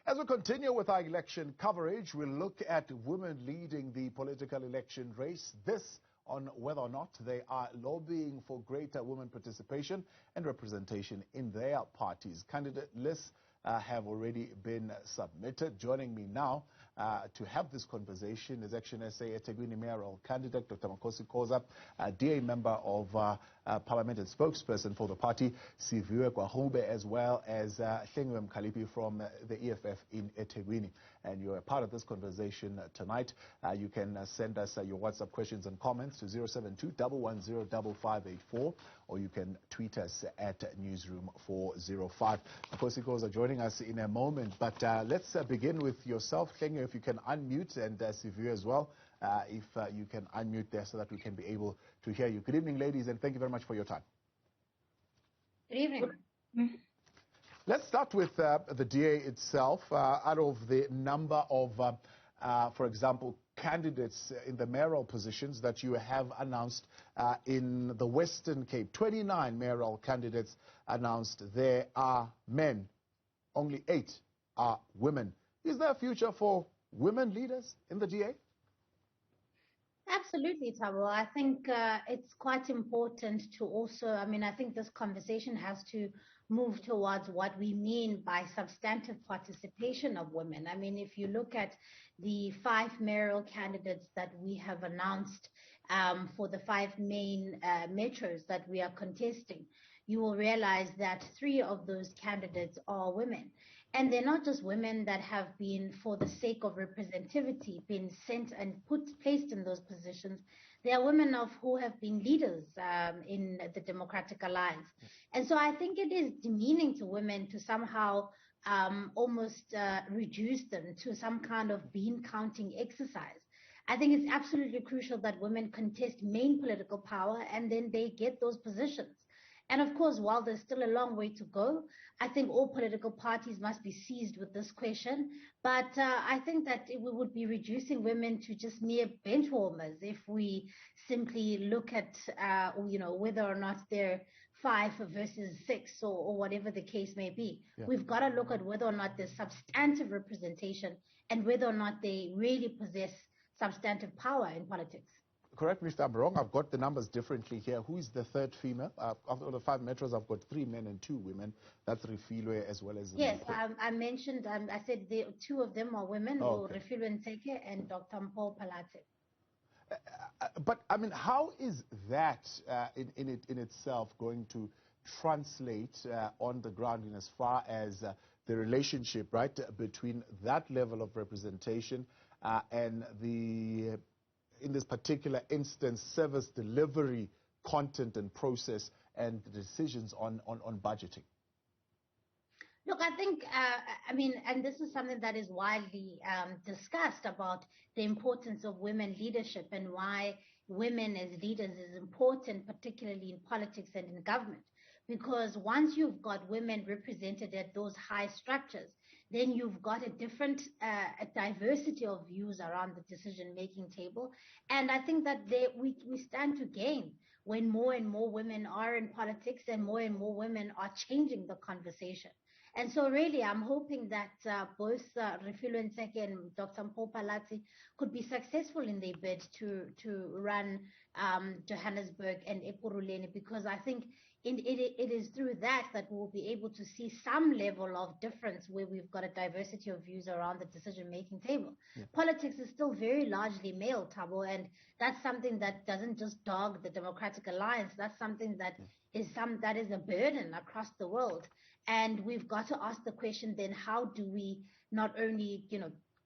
As we continue with our election coverage, we'll look at women leading the political election race. This on whether or not they are lobbying for greater women participation and representation in their parties. Candidate lists have already been submitted. Joining me now to have this conversation is Action SA eThekwini Mayoral Candidate Dr. Makhosi Khoza, DA member of Parliament and spokesperson for the party, Siviwe Gwarube, as well as Hlengiwe Mkhaliphi from the EFF in eThekwini. And you're a part of this conversation tonight. You can send us your WhatsApp questions and comments to 072-110-5584, or you can tweet us at Newzroom 405. Makhosi Khoza joining us in a moment, but let's begin with yourself, Hlengiwe, if you can unmute, and Siviwe as well, if you can unmute there so that we can be able to hear you. Good evening, ladies, and thank you very much for your time. Good evening. Let's start with the DA itself. Out of the number of, for example, candidates in the mayoral positions that you have announced in the Western Cape, 29 mayoral candidates announced. There are men. Only 8 are women. Is there a future for women leaders in the DA? Absolutely, Thabo. I think it's quite important to also, I think this conversation has to move towards what we mean by substantive participation of women. I mean, if you look at the 5 mayoral candidates that we have announced for the 5 main metros that we are contesting, you will realize that 3 of those candidates are women. And they're not just women that have been, for the sake of representativity, been sent and placed in those positions. They are women who have been leaders in the Democratic Alliance. And so I think it is demeaning to women to somehow almost reduce them to some kind of bean counting exercise. I think it's absolutely crucial that women contest main political power and then they get those positions. And of course, while there's still a long way to go, I think all political parties must be seized with this question. But I think that we would be reducing women to just mere bench warmers if we simply look at, whether or not they're 5 versus 6 or whatever the case may be. Yeah. We've got to look at whether or not there's substantive representation and whether or not they really possess substantive power in politics. Correct me if I'm wrong. I've got the numbers differently here. Who is the 3rd female? Of the 5 metros, I've got 3 men and 2 women. That's Refilwe as well as... Yes, I mentioned, I said 2 of them are women, Refilwe Nteke and Dr. Makhosi. But, I mean, how is that in itself going to translate on the ground in as far as the relationship, right, between that level of representation and the... in this particular instance, service delivery, content and process, and the decisions on budgeting? Look, I think, and this is something that is widely discussed about the importance of women leadership and why women as leaders is important, particularly in politics and in government. Because once you've got women represented at those high structures, then you've got a different a diversity of views around the decision-making table. And I think that we stand to gain when more and more women are in politics and more women are changing the conversation. And so really, I'm hoping that both Refilwe Nteke and Dr. Makhosi could be successful in their bid to run Johannesburg and Ekurhuleni, because I think it is through that we'll be able to see some level of difference where we've got a diversity of views around the decision-making table. Yeah. Politics is still very largely male, Thabo, and that's something that doesn't just dog the Democratic Alliance. That's something that is a burden across the world. And we've got to ask the question then, how do we not only,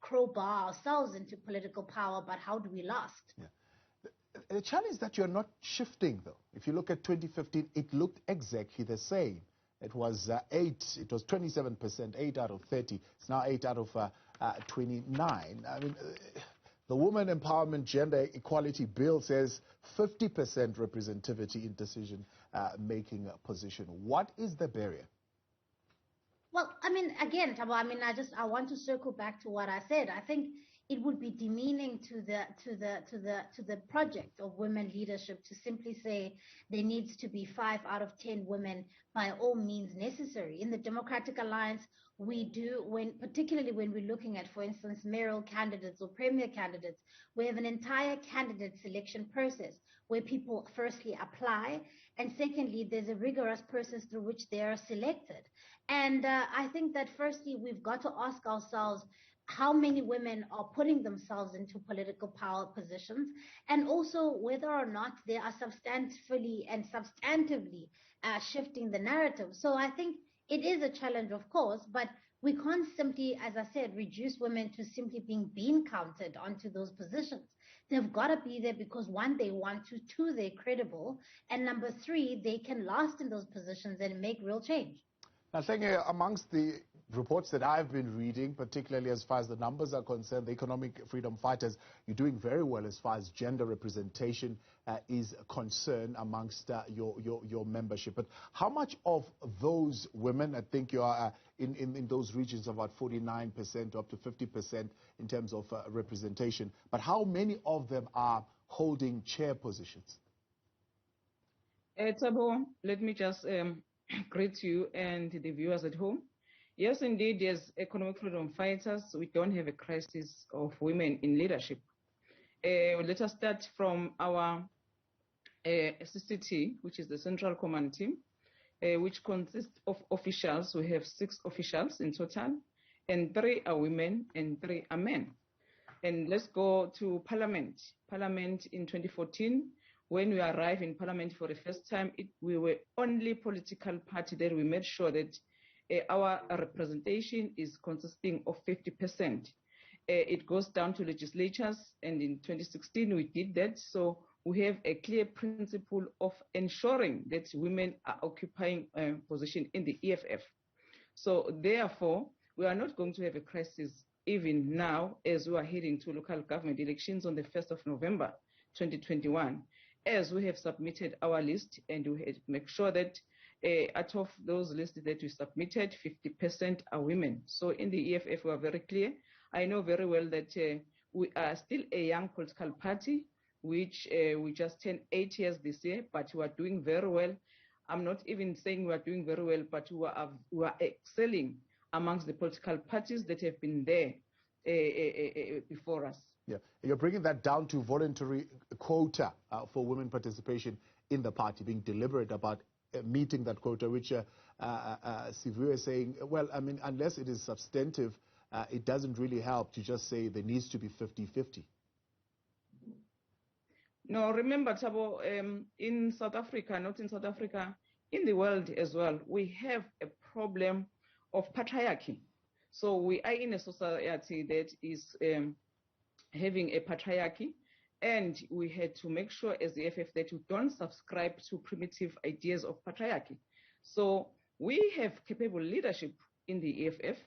crowbar ourselves into political power, but how do we last? Yeah. The challenge that you're not shifting, though. If you look at 2015, it looked exactly the same. It was 27%, 8 out of 30. It's now 8 out of 29. I mean, the Women Empowerment Gender Equality Bill says 50% representativity in decision-making position. What is the barrier? Well, again, Thabo, I want to circle back to what I said. I think it would be demeaning to the project of women leadership to simply say there needs to be 5 out of 10 women by all means necessary. In the Democratic Alliance, particularly when we're looking at, for instance, mayoral candidates or premier candidates, we have an entire candidate selection process where people firstly apply, and secondly, there's a rigorous process through which they are selected. And I think that firstly, we've got to ask ourselves how many women are putting themselves into political power positions, and also whether or not they are substantively shifting the narrative. So I think it is a challenge, of course, but we can't simply, as I said, reduce women to simply being counted onto those positions. They've got to be there because, one, they want to, two, they're credible, and number three, they can last in those positions and make real change. Now, Hlengiwe, amongst the reports that I've been reading, particularly as far as the numbers are concerned, the economic freedom fighters, you're doing very well as far as gender representation is concerned amongst your membership. But how much of those women, I think you are in those regions about 49% up to 50% in terms of representation, but how many of them are holding chair positions? Tabo, let me just greet you and the viewers at home. Yes, indeed, as economic freedom fighters, we don't have a crisis of women in leadership. Let us start from our CCT, which is the Central Command Team, which consists of officials. We have 6 officials in total, and 3 are women and 3 are men. And let's go to Parliament. Parliament in 2014, when we arrived in Parliament for the first time, we were only political party that we made sure that our representation is consisting of 50%. It goes down to legislatures, and in 2016 we did that. So we have a clear principle of ensuring that women are occupying a position in the EFF. So therefore, we are not going to have a crisis even now as we are heading to local government elections on the 1st of November 2021, as we have submitted our list, and we have to make sure that out of those lists that we submitted, 50% are women. So in the EFF, we are very clear. I know very well that we are still a young political party, which we just turned 8 years this year, but we are doing very well. I'm not even saying we are doing very well, but we are excelling amongst the political parties that have been there before us. Yeah, you're bringing that down to voluntary quota for women participation in the party, being deliberate about meeting that quota, which Siviwe is saying, well, I mean, unless it is substantive, it doesn't really help to just say there needs to be 50-50. No, remember, Thabo, in South Africa, not in South Africa, in the world as well, we have a problem of patriarchy. So we are in a society that is having a patriarchy, and we had to make sure as the EFF that we don't subscribe to primitive ideas of patriarchy. So we have capable leadership in the EFF,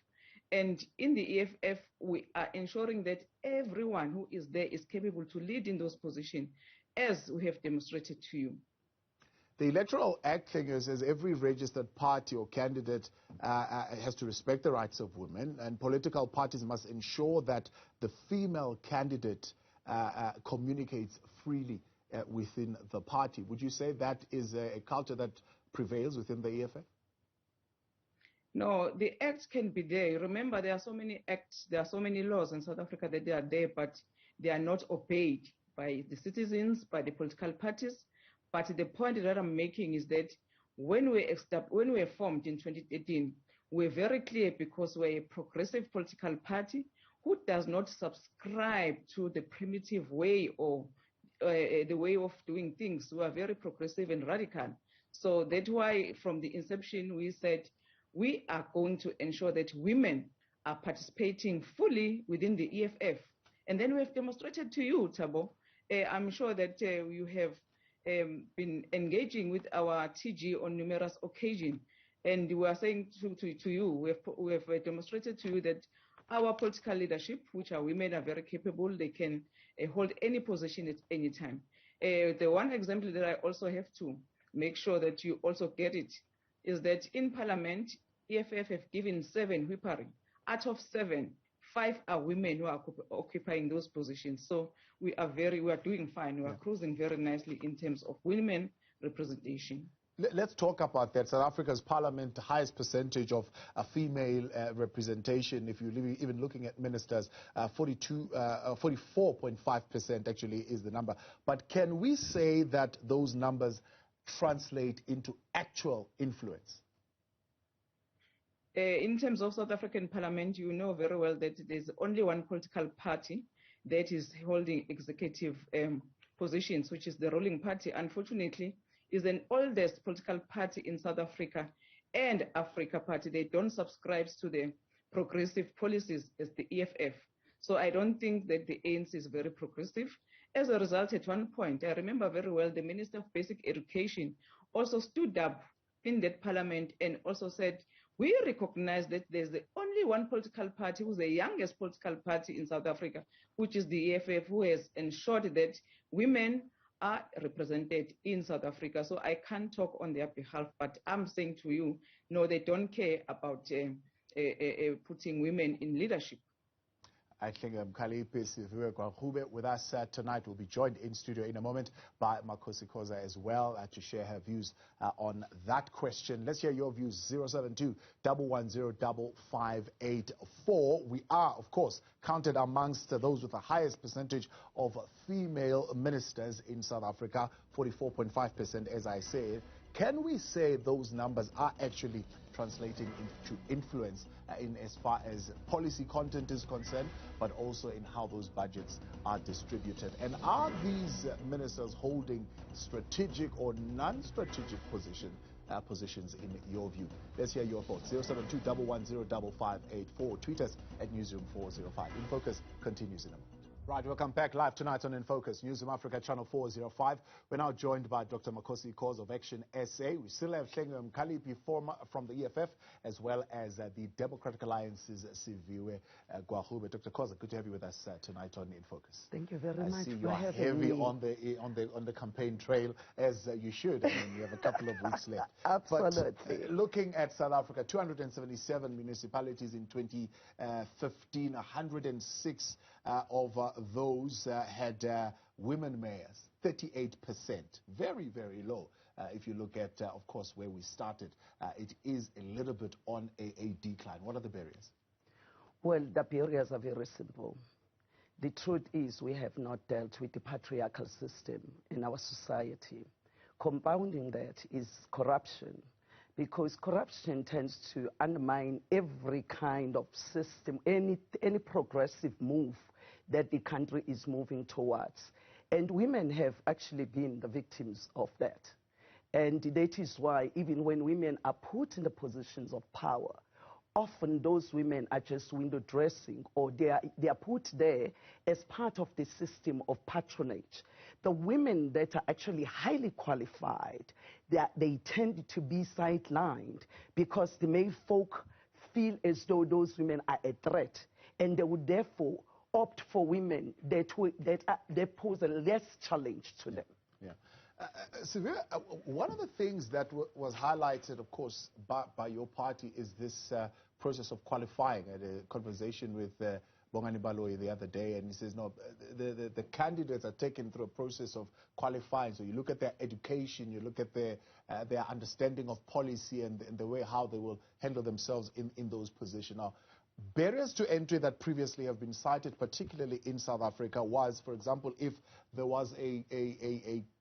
and in the EFF, we are ensuring that everyone who is there is capable to lead in those positions, as we have demonstrated to you. The Electoral Act says every registered party or candidate has to respect the rights of women, and political parties must ensure that the female candidate communicates freely within the party. Would you say that is a culture that prevails within the EFF? No, the acts can be there. Remember, there are so many acts, there are so many laws in South Africa that they are there, but they are not obeyed by the citizens, by the political parties. But the point that I'm making is that when we were formed in 2018, we're very clear because we're a progressive political party who does not subscribe to the primitive way or the way of doing things. We are very progressive and radical. So that's why from the inception we said we are going to ensure that women are participating fully within the EFF. And then we have demonstrated to you, Thabo. I'm sure that you have been engaging with our TG on numerous occasions. And we are saying to you, we have demonstrated to you that our political leadership, which are women, are very capable. They can hold any position at any time. The one example that I also have to make sure that you also get it is that in Parliament, EFF have given 7 whippering. Out of 7, 5 are women who are occupying those positions. So we are doing fine. We are cruising very nicely in terms of women representation. Let's talk about that. South Africa's parliament, the highest percentage of female representation, if you're even looking at ministers, 44.5% actually is the number. But can we say that those numbers translate into actual influence? In terms of South African parliament, you know very well that there's only one political party that is holding executive positions, which is the ruling party. Unfortunately, is an oldest political party in South Africa and Africa Party. They don't subscribe to the progressive policies as the EFF. So I don't think that the ANC is very progressive. As a result, at one point, I remember very well, the Minister of Basic Education also stood up in that parliament and also said, we recognize that there's only one political party who's the youngest political party in South Africa, which is the EFF, who has ensured that women are represented in South Africa. So I can't talk on their behalf, but I'm saying to you, no, they don't care about putting women in leadership. I think Mkhaliphi, Siviwe Gwarube with us tonight. Will be joined in studio in a moment by Makhosi Khoza as well to share her views on that question. Let's hear your views. 072-110-5584. We are, of course, counted amongst those with the highest percentage of female ministers in South Africa, 44.5%, as I said. Can we say those numbers are actually translating into influence in as far as policy content is concerned, but also in how those budgets are distributed? And are these ministers holding strategic or non-strategic positions in your view? Let's hear your thoughts. 072-110-5584. Tweet us at Newzroom405. In Focus continues in a moment. Right, welcome back live tonight on In Focus, Newzroom Afrika, channel 405. We're now joined by Dr. Makhosi Khoza of Action SA. We still have Mkhaliphi from the EFF, as well as the Democratic Alliance's Siviwe Gwarube. Dr. Khoza, good to have you with us tonight on In Focus. Thank you very much. I see you are heavy on the campaign trail, as you should. I mean, you have a couple of weeks left. Absolutely. But, looking at South Africa, 277 municipalities in 2015, 106 of those had women mayors, 38%. Very, very low. If you look at, of course, where we started, it is a little bit on a decline. What are the barriers? Well, the barriers are very simple. The truth is we have not dealt with the patriarchal system in our society. Compounding that is corruption, because corruption tends to undermine every kind of system, any progressive move that the country is moving towards. And women have actually been the victims of that. And that is why even when women are put in the positions of power, often those women are just window dressing, or they are put there as part of the system of patronage. The women that are actually highly qualified, they tend to be sidelined because the male folk feel as though those women are a threat, and they would therefore opt for women that pose a less challenge to them. Yeah. Siviwe, one of the things that was highlighted, of course, by your party is this process of qualifying. I had a conversation with Bongani Baloyi the other day, and he says, no, the candidates are taken through a process of qualifying. So you look at their education, you look at their understanding of policy and the way how they will handle themselves in those positions. Now, barriers to entry that previously have been cited, particularly in South Africa, was, for example, if there was a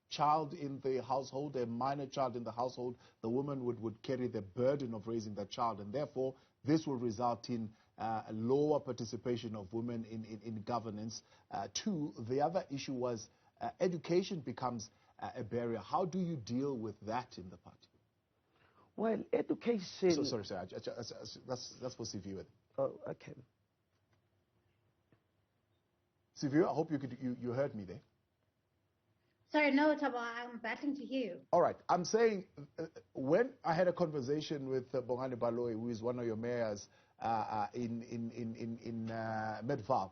child in the household, a minor child in the household, the woman would carry the burden of raising that child, and therefore this will result in a lower participation of women in governance. Two, the other issue was education becomes a barrier. How do you deal with that in the party? Well, education... Sorry, that's for Siviwe. Oh, okay. Siviwe, I hope you heard me there. Sorry, no, Tabo, I'm battling to hear you. All right. I'm saying when I had a conversation with Bongani Baloyi, who is one of your mayors in Medvaal,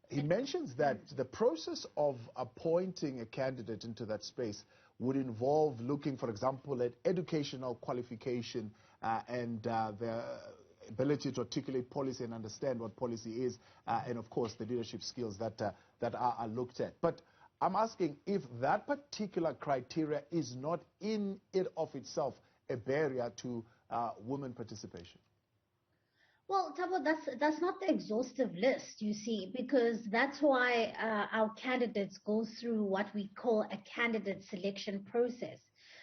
he mentions that the process of appointing a candidate into that space would involve looking, for example, at educational qualification and the ability to articulate policy and understand what policy is, and of course the leadership skills that are looked at. But I'm asking if that particular criteria is not in it of itself a barrier to women participation. Well, Thabo, that's not the exhaustive list, you see, because that's why our candidates go through what we call a candidate selection process.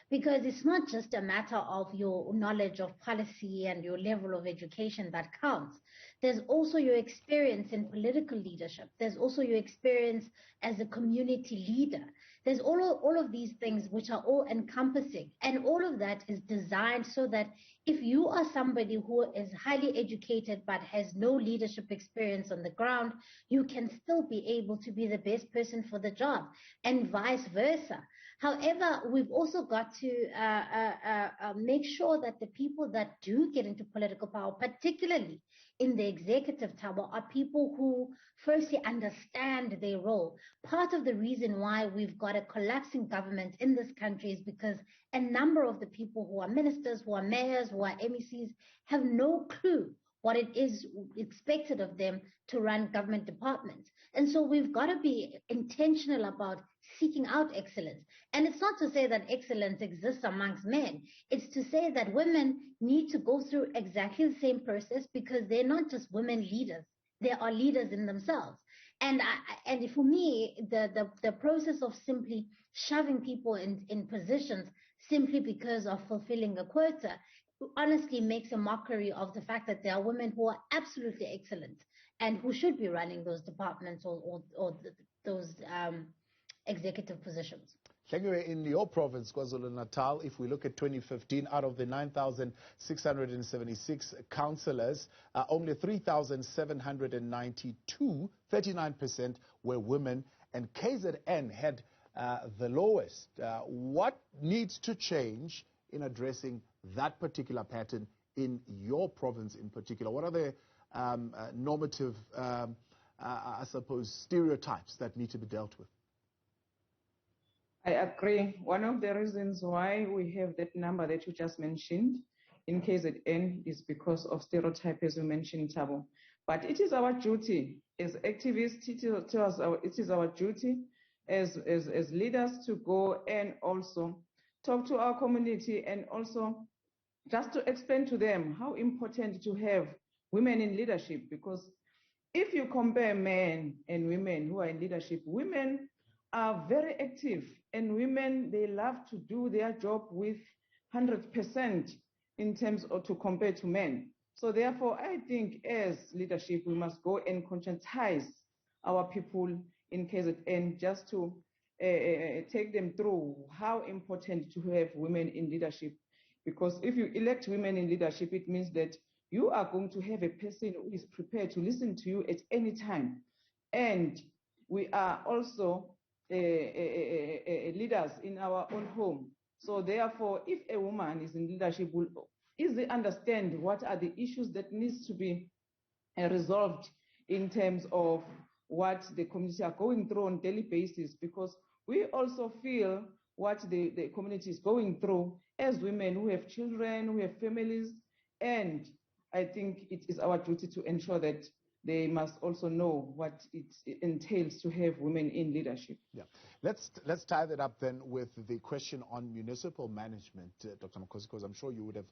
Because it's not just a matter of your knowledge of policy and your level of education that counts. There's also your experience in political leadership. There's also your experience as a community leader. There's all of these things which are all encompassing. And all of that is designed so that if you are somebody who is highly educated but has no leadership experience on the ground, you can still be able to be the best person for the job, and vice versa. However, we've also got to make sure that the people that do get into political power, particularly in the executive tower, are people who firstly understand their role. Part of the reason why we've got a collapsing government in this country is because a number of the people who are ministers, who are mayors, who are MECs have no clue what it is expected of them to run government departments. And so we've got to be intentional about seeking out excellence. And it's not to say that excellence exists amongst men. It's to say that women need to go through exactly the same process, because they're not just women leaders. They are leaders in themselves. And for me, the process of simply shoving people in positions simply because of fulfilling a quota honestly makes a mockery of the fact that there are women who are absolutely excellent and who should be running those departments or those executive positions. Hlengiwe, in your province, KwaZulu-Natal, if we look at 2015, out of the 9,676 councillors, only 3,792, 39% were women, and KZN had the lowest. What needs to change in addressing that particular pattern in your province in particular? What are the normative, I suppose, stereotypes that need to be dealt with? I agree. One of the reasons why we have that number that you just mentioned in KZN is because of stereotype, as you mentioned, Thabo. But it is our duty as activists, it is our duty as leaders to go and also talk to our community, and also just to explain to them how important to have women in leadership. Because if you compare men and women who are in leadership, women are very active, and women, they love to do their job with 100% in terms of to compare to men. So therefore, I think as leadership, we must go and conscientize our people in KZN just to take them through how important to have women in leadership. Because if you elect women in leadership, it means that you are going to have a person who is prepared to listen to you at any time. And we are also leaders in our own home. So therefore, if a woman is in leadership, will easily understand what are the issues that needs to be resolved in terms of what the community are going through on a daily basis, because we also feel what the community is going through as women who have children, who have families, and I think it is our duty to ensure that they must also know what it entails to have women in leadership. Yeah, let's tie that up then with the question on municipal management, Dr. Makhosi, because I'm sure you would have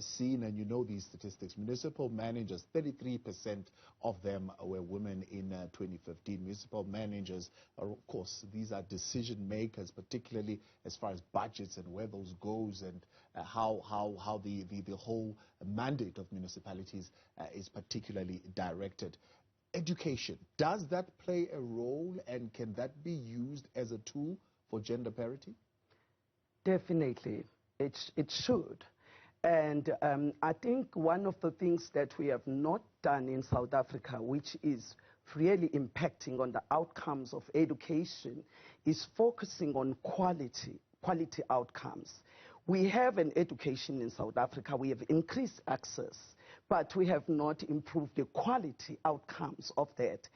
seen and you know these statistics. Municipal managers, 33% of them were women in 2015. Municipal managers are, of course, these are decision makers, particularly as far as budgets and where those goes, and how the whole mandate of municipalities is particularly directed. Education, does that play a role, and can that be used as a tool for gender parity? Definitely, it should. And I think one of the things that we have not done in South Africa, which is really impacting on the outcomes of education, is focusing on quality outcomes. We have an education in South Africa, we have increased access, but we have not improved the quality outcomes of that.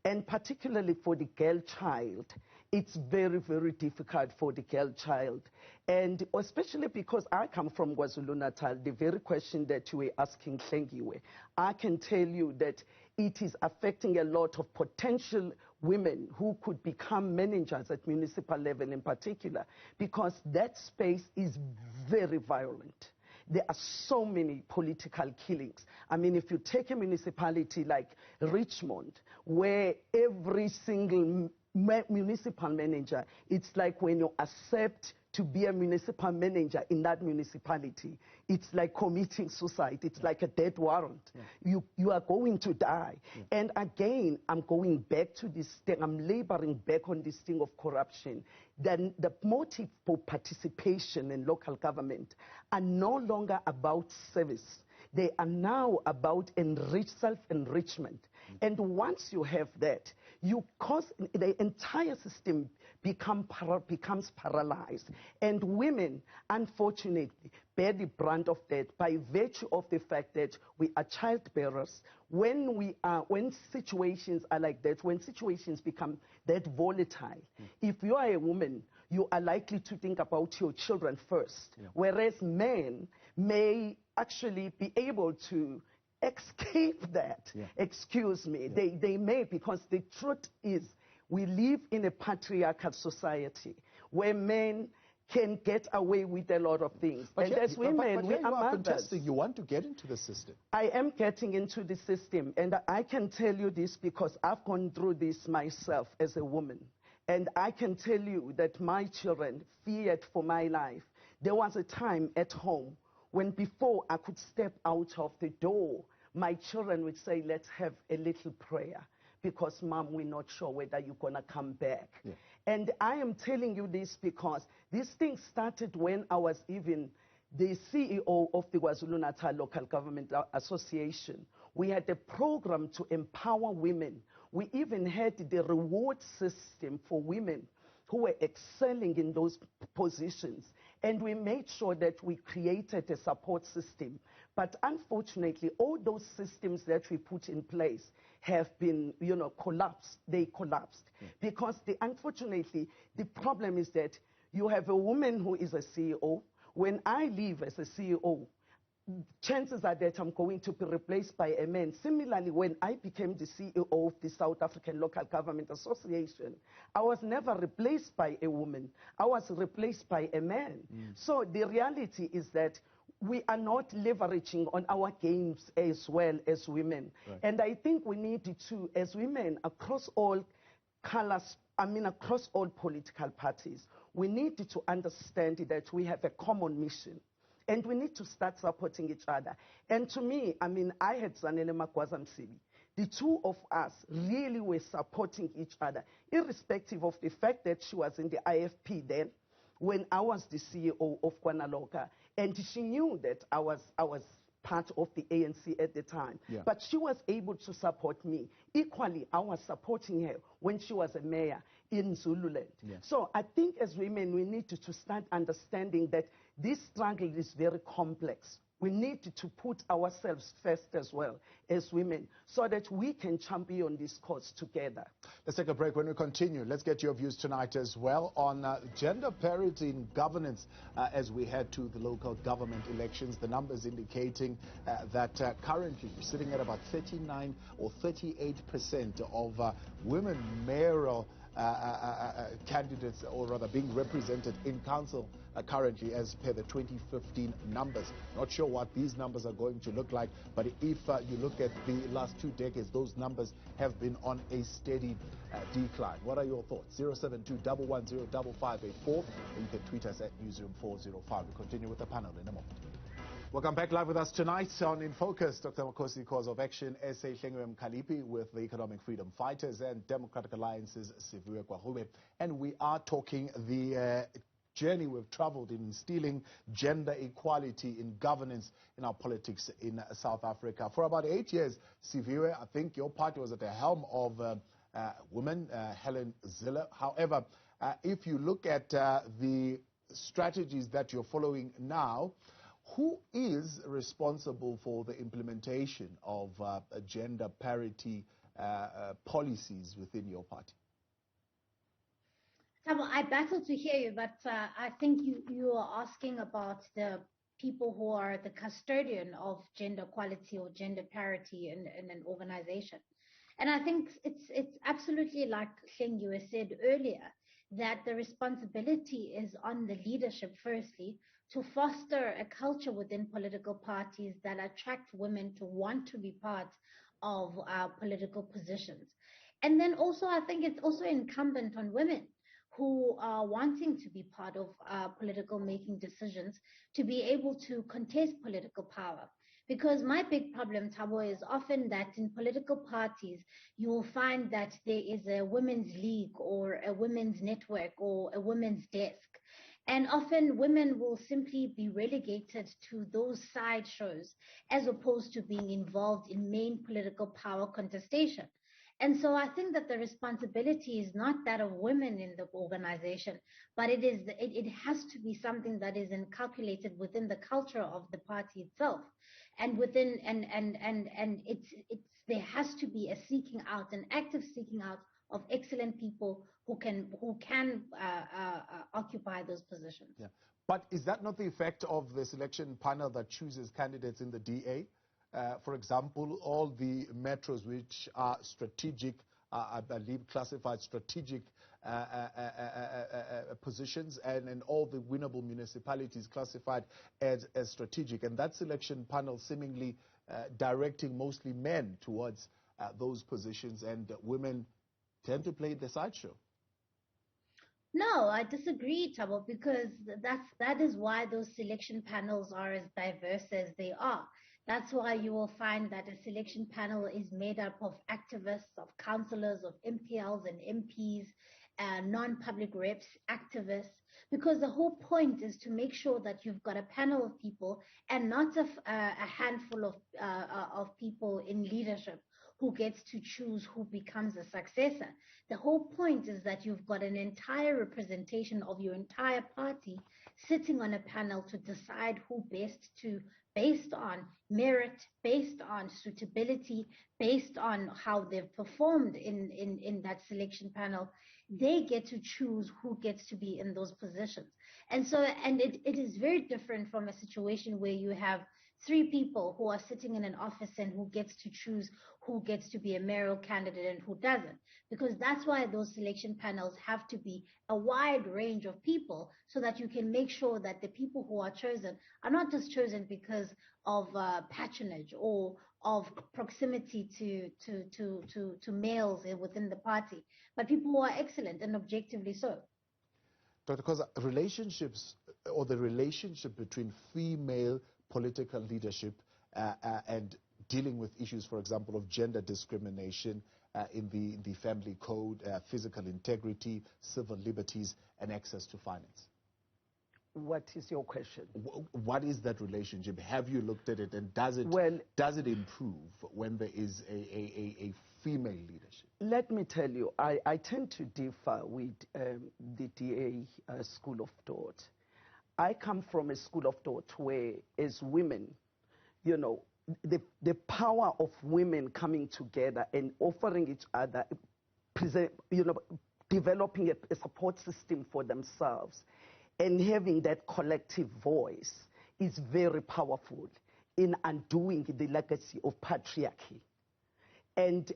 And particularly for the girl child, it's very, very difficult for the girl child. And especially because I come from KwaZulu-Natal, the very question that you were asking, Hlengiwe, I can tell you that it is affecting a lot of potential women who could become managers at municipal level in particular, because that space is very violent. There are so many political killings. I mean, if you take a municipality like Richmond, where every single municipal manager, it's like when you accept to be a municipal manager in that municipality, it's like committing suicide. It's like a death warrant. You are going to die. And again, I'm going back to this thing. I'm laboring back on this thing of corruption. Then the motive for participation in local government are no longer about service. They are now about self-enrichment. And once you have that, you cause the entire system becomes paralyzed. And women, unfortunately, bear the brunt of that by virtue of the fact that we are childbearers. When situations are like that, when situations become that volatile, if you are a woman, you are likely to think about your children first. Whereas men may actually be able to escape that. Excuse me. They may, because the truth is we live in a patriarchal society where men can get away with a lot of things. But and as women, we are contesting. You want to get into the system. I am getting into the system, and I can tell you this because I've gone through this myself as a woman. And I can tell you that my children feared for my life. There was a time at home when before I could step out of the door, my children would say, let's have a little prayer because, Mom, we're not sure whether you're going to come back. And I am telling you this because this thing started when I was even the CEO of the KwaZulu-Natal Local Government Association. We had a program to empower women. We even had the reward system for women who were excelling in those positions. And we made sure that we created a support system. But unfortunately, all those systems that we put in place have been, collapsed. They collapsed. Because unfortunately, the problem is that you have a woman who is a CEO. When I leave as a CEO, chances are that I'm going to be replaced by a man. Similarly, when I became the CEO of the South African Local Government Association, I was never replaced by a woman. I was replaced by a man. So the reality is that we are not leveraging on our gains as well as women. And I think we need to, as women, across all colors, across all political parties, we need to understand that we have a common mission. And we need to start supporting each other. And to me, I had Zanele Magwaza Msibi. The two of us really were supporting each other, irrespective of the fact that she was in the IFP then, when I was the CEO of Kwanaloka. And she knew that I was part of the ANC at the time. But she was able to support me. Equally, I was supporting her when she was a mayor in Zululand. So I think as women, we need to start understanding that this struggle is very complex. We need to put ourselves first as well as women so that we can champion this cause together. Let's take a break. When we continue, let's get your views tonight as well on gender parity in governance as we head to the local government elections. The numbers indicating that currently we're sitting at about 39 or 38% of women mayoral candidates, or rather being represented in council currently as per the 2015 numbers. Not sure what these numbers are going to look like, but if you look at the last 2 decades, those numbers have been on a steady decline. What are your thoughts? 072-110-5584. You can tweet us at Newzroom405. We continue with the panel in a moment. Welcome back. Live with us tonight on In Focus, Dr. Makhosi Khoza of Action, SA Hlengiwe Mkhaliphi with the Economic Freedom Fighters and Democratic Alliance's Siviwe Gwarube. And we are talking the journey we've traveled in instilling gender equality in governance in our politics in South Africa. For about 8 years, Siviwe, I think your party was at the helm of women, Helen Zille. However, if you look at the strategies that you're following now, who is responsible for the implementation of gender parity policies within your party? I battled to hear you, but I think you are asking about the people who are the custodian of gender equality or gender parity in an organization. And I think it's absolutely like Hlengiwe said earlier, that the responsibility is on the leadership, firstly, to foster a culture within political parties that attract women to want to be part of political positions. And then also, I think it's also incumbent on women who are wanting to be part of political making decisions to be able to contest political power. Because my big problem, Thabo, is often that in political parties, you will find that there is a women's league or a women's network or a women's desk. And often women will simply be relegated to those side shows as opposed to being involved in main political power contestation. And so I think that the responsibility is not that of women in the organization, but it has to be something that is inculcated within the culture of the party itself, and within there has to be a seeking out, an active seeking out of excellent people who can occupy those positions. Yeah, but is that not the effect of the selection panel that chooses candidates in the DA? For example, all the metros which are strategic, I believe classified strategic positions, and all the winnable municipalities classified as strategic. And that selection panel seemingly directing mostly men towards those positions, and women tend to play the sideshow. No, I disagree, Thabo, because that is why those selection panels are as diverse as they are. That's why you will find that a selection panel is made up of activists, of councillors, of MPLs and MPs, non-public reps, activists, because the whole point is to make sure that you've got a panel of people and not a handful of people in leadership who gets to choose who becomes a successor. The whole point is that you've got an entire representation of your entire party sitting on a panel to decide who best to, based on merit, based on suitability, based on how they've performed in that selection panel. They get to choose who gets to be in those positions. And so, and it is very different from a situation where you have 3 people who are sitting in an office and who gets to choose who gets to be a mayoral candidate and who doesn't. Because that's why those selection panels have to be a wide range of people, so that you can make sure that the people who are chosen are not just chosen because of patronage or of proximity to males within the party, but people who are excellent and objectively so. Dr. Khoza, relationships, or the relationship between female political leadership and dealing with issues, for example, of gender discrimination in the family code, physical integrity, civil liberties, and access to finance. What is your question? What is that relationship? Have you looked at it, and does it improve when there is a female leadership? Let me tell you, I tend to differ with the DA school of thought. I come from a school of thought where, as women, you know, the power of women coming together and offering each other, developing a support system for themselves and having that collective voice is very powerful in undoing the legacy of patriarchy. And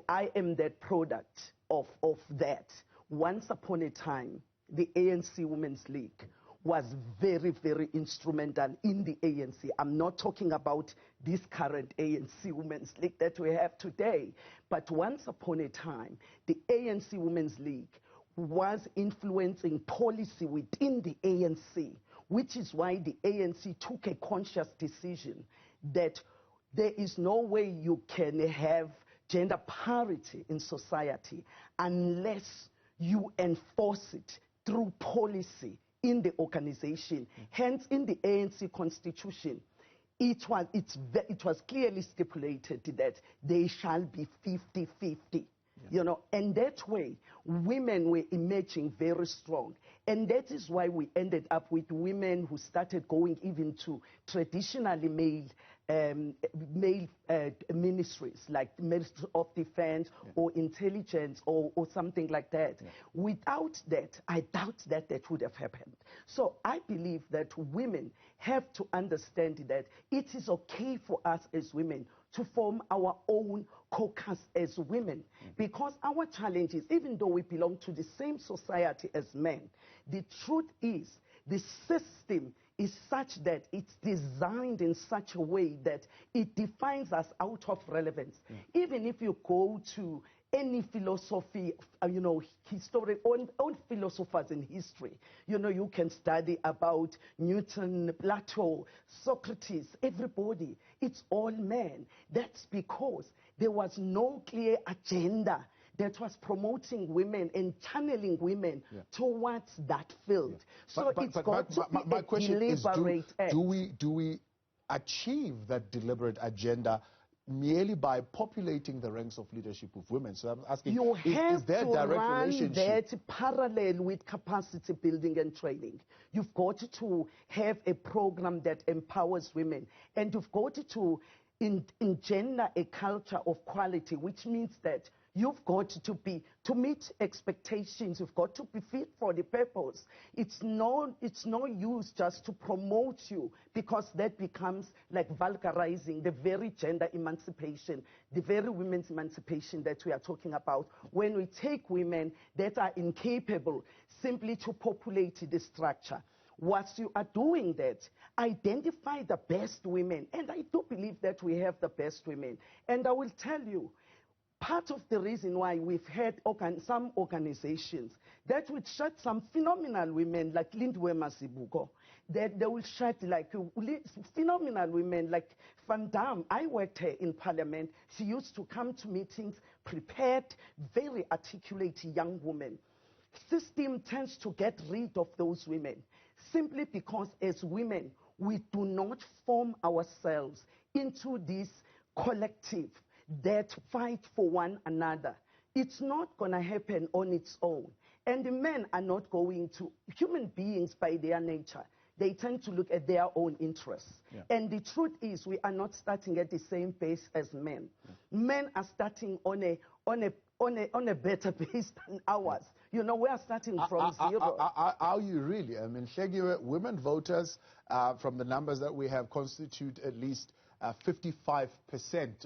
I am that product of that. Once upon a time, the ANC Women's League was very, very instrumental in the ANC. I'm not talking about this current ANC Women's League that we have today, but once upon a time, the ANC Women's League was influencing policy within the ANC, which is why the ANC took a conscious decision that there is no way you can have gender parity in society unless you enforce it through policy in the organization. Hence, in the ANC constitution, it was clearly stipulated that they shall be 50-50. You know, and that way, women were emerging very strong. And that is why we ended up with women who started going even to traditionally male male ministries like the Ministry of Defense or Intelligence or something like that. Without that, I doubt that that would have happened. So I believe that women have to understand that it is okay for us as women to form our own caucus as women, because our challenge is, even though we belong to the same society as men, the truth is the system is such that it's designed in such a way that it defines us out of relevance. Even if you go to any philosophy, historic, all philosophers in history, you can study about Newton, Plato, Socrates, everybody. It's all men. That's because there was no clear agenda that was promoting women and channeling women towards that field. So it's got to be my question is, do we achieve that deliberate agenda merely by populating the ranks of leadership with women? So I'm asking, is there a direct relationship? That parallel with capacity building and training. You've got to have a program that empowers women, and you've got to engender a culture of quality, which means that you've got to meet expectations. You've got to be fit for the purpose. It's no use just to promote you, because that becomes like vulgarizing the very gender emancipation, the very women's emancipation that we are talking about, when we take women that are incapable simply to populate the structure. Once you are doing that, identify the best women. And I do believe that we have the best women. And I will tell you, part of the reason why we've had some organizations that would shut some phenomenal women like Hlengiwe Masibuko, that they will shut like phenomenal women like Van Dam. I worked here in Parliament. She used to come to meetings prepared, very articulate young woman. System tends to get rid of those women simply because as women, we do not form ourselves into this collective that fight for one another. It's not going to happen on its own. And the men are not going to, human beings by their nature, they tend to look at their own interests. And the truth is, we are not starting at the same pace as men. Men are starting on a better pace than ours. We are starting from zero. Are you really? I mean, Hlengiwe, women voters, from the numbers that we have, constitute at least 55%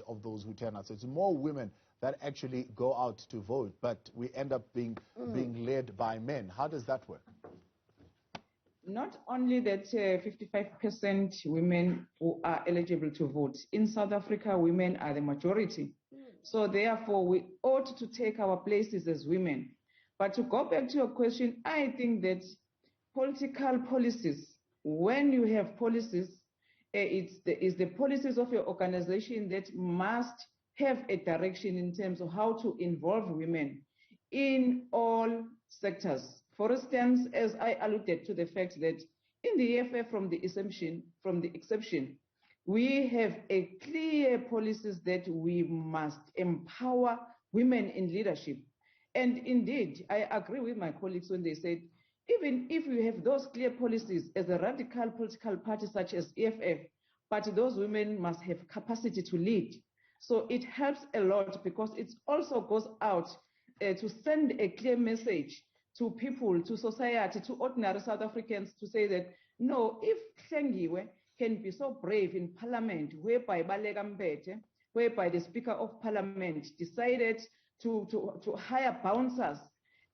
of those who turn out. So it's more women that actually go out to vote, but we end up being led by men. How does that work? Not only that 55% women who are eligible to vote. In South Africa, women are the majority. So therefore, we ought to take our places as women. But to go back to your question, I think that political policies, when you have policies, it's the policies of your organization that must have a direction in terms of how to involve women in all sectors. For instance, as I alluded to the fact that in the EFF from the exception, we have a clear policies that we must empower women in leadership. And indeed, I agree with my colleagues when they said, even if we have those clear policies as a radical political party such as EFF, but those women must have capacity to lead. So it helps a lot, because it also goes out to send a clear message to people, to society, to ordinary South Africans, to say that, no, if Hlengiwe can be so brave in Parliament, whereby Baleka Mbete, whereby the Speaker of Parliament decided to hire bouncers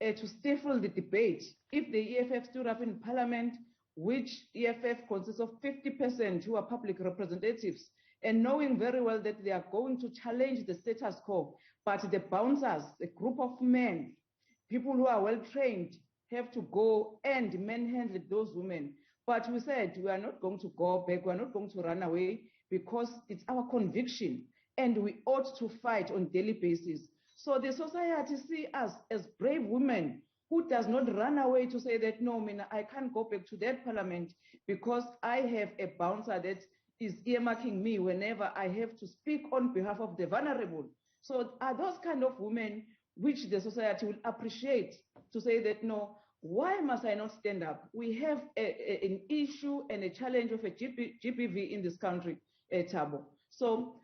to stifle the debate. If the EFF stood up in Parliament, which EFF consists of 50% who are public representatives, and knowing very well that they are going to challenge the status quo, but the bouncers, a group of men, people who are well trained, have to go and manhandle those women. But we said we are not going to go back, we are not going to run away, because it's our conviction, and we ought to fight on a daily basis. So the society see us as brave women who does not run away to say that, no, I can't go back to that parliament because I have a bouncer that is earmarking me whenever I have to speak on behalf of the vulnerable. So are those kind of women which the society will appreciate, to say that, no, why must I not stand up? We have an issue and a challenge of a GBV in this country. Thabo. So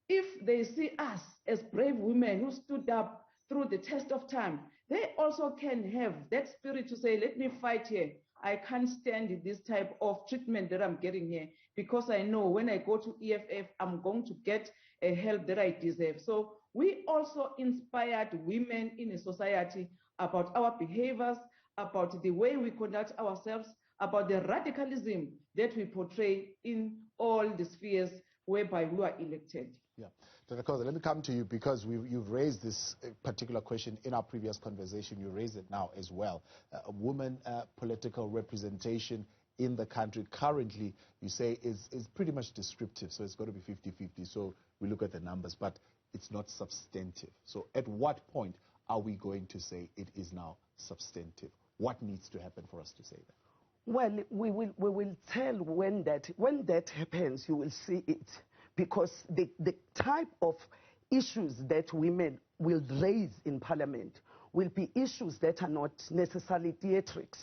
if they see us as brave women who stood up through the test of time, they also can have that spirit to say, let me fight here. I can't stand this type of treatment that I'm getting here, because I know when I go to EFF, I'm going to get a help that I deserve. So we also inspired women in a society about our behaviors, about the way we conduct ourselves, about the radicalism that we portray in all the spheres whereby we are elected. Yeah. Dr. Khoza, let me come to you, because you've raised this particular question in our previous conversation. You raised it now as well. Women political representation in the country currently, you say, is pretty much descriptive. So it's got to be 50-50. So we look at the numbers, but it's not substantive. So at what point are we going to say it is now substantive? What needs to happen for us to say that? Well, we will tell when that happens. You will see it, because the type of issues that women will raise in Parliament will be issues that are not necessarily theatrics.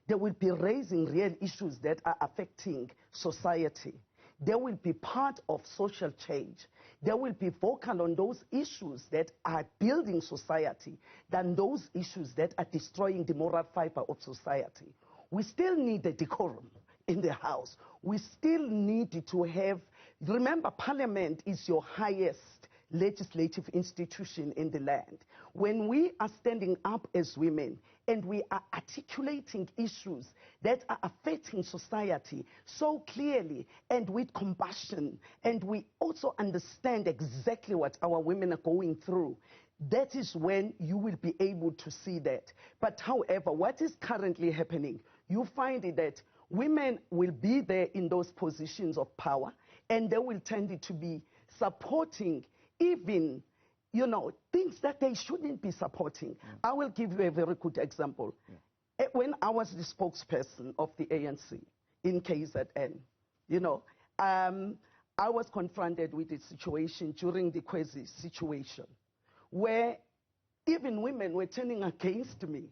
They will be raising real issues that are affecting society. They will be part of social change. They will be vocal on those issues that are building society than those issues that are destroying the moral fiber of society. We still need a decorum in the House. We still need to have, remember, Parliament is your highest legislative institution in the land. When we are standing up as women and we are articulating issues that are affecting society so clearly and with compassion, and we also understand exactly what our women are going through, that is when you will be able to see that. But however, what is currently happening, you find that women will be there in those positions of power, and they will tend to be supporting even, things that they shouldn't be supporting. I will give you a very good example. When I was the spokesperson of the ANC in KZN, I was confronted with a situation during the Kwezi situation, where even women were turning against me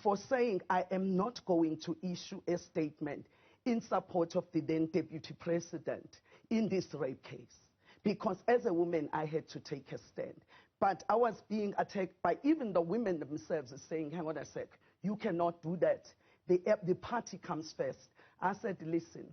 for saying I am not going to issue a statement in support of the then deputy president in this rape case. Because as a woman, I had to take a stand. But I was being attacked by even the women themselves saying, hang on a sec, you cannot do that. The party comes first. I said, listen,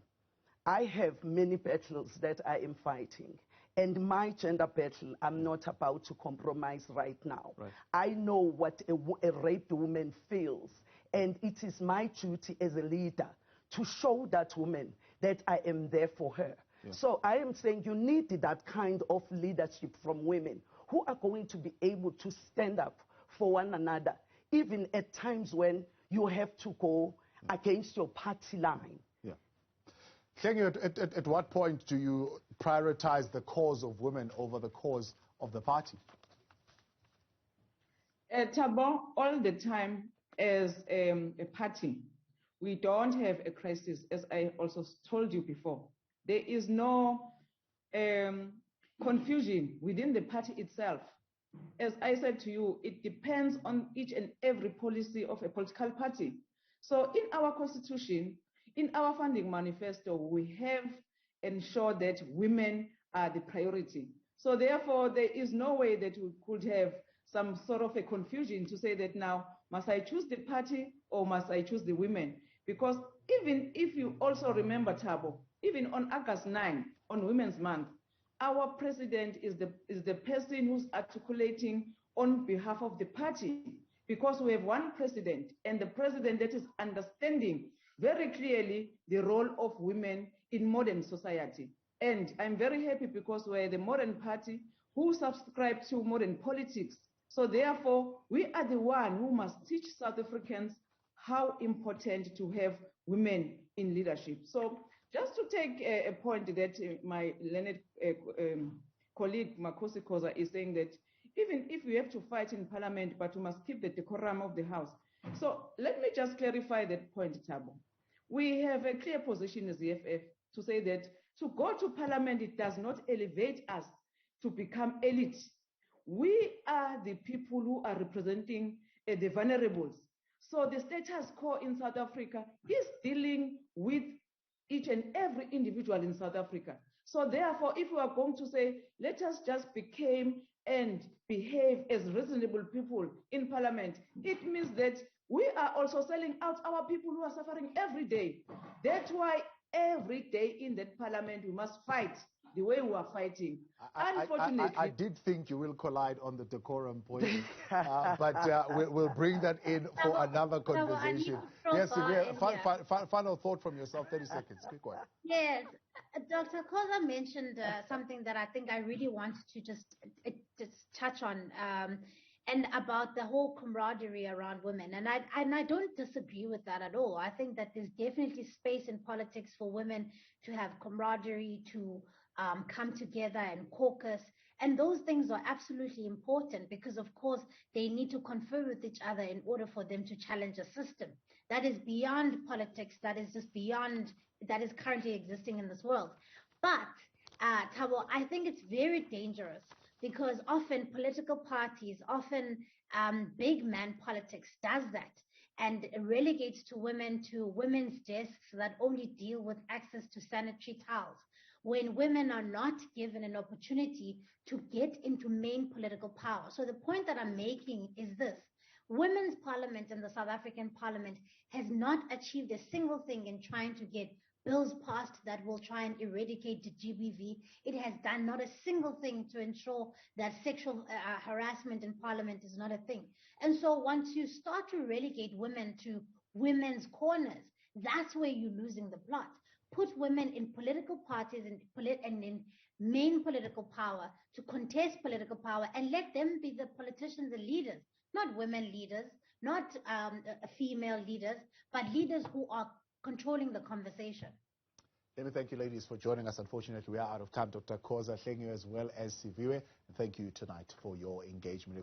I have many battles that I am fighting. And my gender battle, I'm not about to compromise right now. Right. I know what a raped woman feels. And it is my duty as a leader to show that woman that I am there for her. Yeah. So I am saying you need that kind of leadership from women who are going to be able to stand up for one another, even at times when you have to go against your party line. Yeah. Hlengiwe, at what point do you prioritize the cause of women over the cause of the party? Thabo, all the time as a party, we don't have a crisis, as I also told you before. There is no confusion within the party itself. As I said to you, it depends on each and every policy of a political party. So in our constitution, in our funding manifesto, we have ensured that women are the priority. So therefore, there is no way that we could have some sort of a confusion to say that now, must I choose the party or must I choose the women? Because even if you also remember, Thabo, even on August 9, on Women's Month, our president is the person who's articulating on behalf of the party, because we have one president, and the president that is understanding very clearly the role of women in modern society. And I'm very happy because we're the modern party who subscribe to modern politics. So therefore, we are the one who must teach South Africans how important to have women in leadership. So just to take a point that my learned colleague Makhosi Khoza is saying, that even if we have to fight in Parliament, but we must keep the decorum of the House. So let me just clarify that point, Thabo. We have a clear position as the EFF to say that to go to Parliament, it does not elevate us to become elite. We are the people who are representing the vulnerables. So the status quo in South Africa is dealing with each and every individual in South Africa. So therefore, if we are going to say, let us just become and behave as reasonable people in parliament, it means that we are also selling out our people who are suffering every day. That's why every day in that parliament we must fight the way we are fighting. Unfortunately, I did think you will collide on the decorum point, but we'll bring that in for another conversation. Yes, final thought from yourself, 30 seconds, quick one. Yes, Dr. Khoza mentioned something that I think I really wanted to just touch on, and about the whole camaraderie around women. And I don't disagree with that at all. I think that there's definitely space in politics for women to have camaraderie, to come together and caucus. And those things are absolutely important because, of course, they need to confer with each other in order for them to challenge a system that is beyond politics, that is just beyond, that is currently existing in this world. But, Thabo, I think it's very dangerous because often political parties, often big man politics does that and relegates to women's desks that only deal with access to sanitary towels, when women are not given an opportunity to get into main political power. So the point that I'm making is this: women's parliament in the South African parliament has not achieved a single thing in trying to get bills passed that will try and eradicate the GBV. It has done not a single thing to ensure that sexual harassment in parliament is not a thing. And so once you start to relegate women to women's corners, that's where you're losing the plot. Put women in political parties and in main political power to contest political power, and let them be the politicians and leaders, not women leaders, not female leaders, but leaders who are controlling the conversation. Let me thank you, ladies, for joining us. Unfortunately, we are out of time. Dr. Khoza, Hlengiwe, as well as Siviwe. And thank you tonight for your engagement.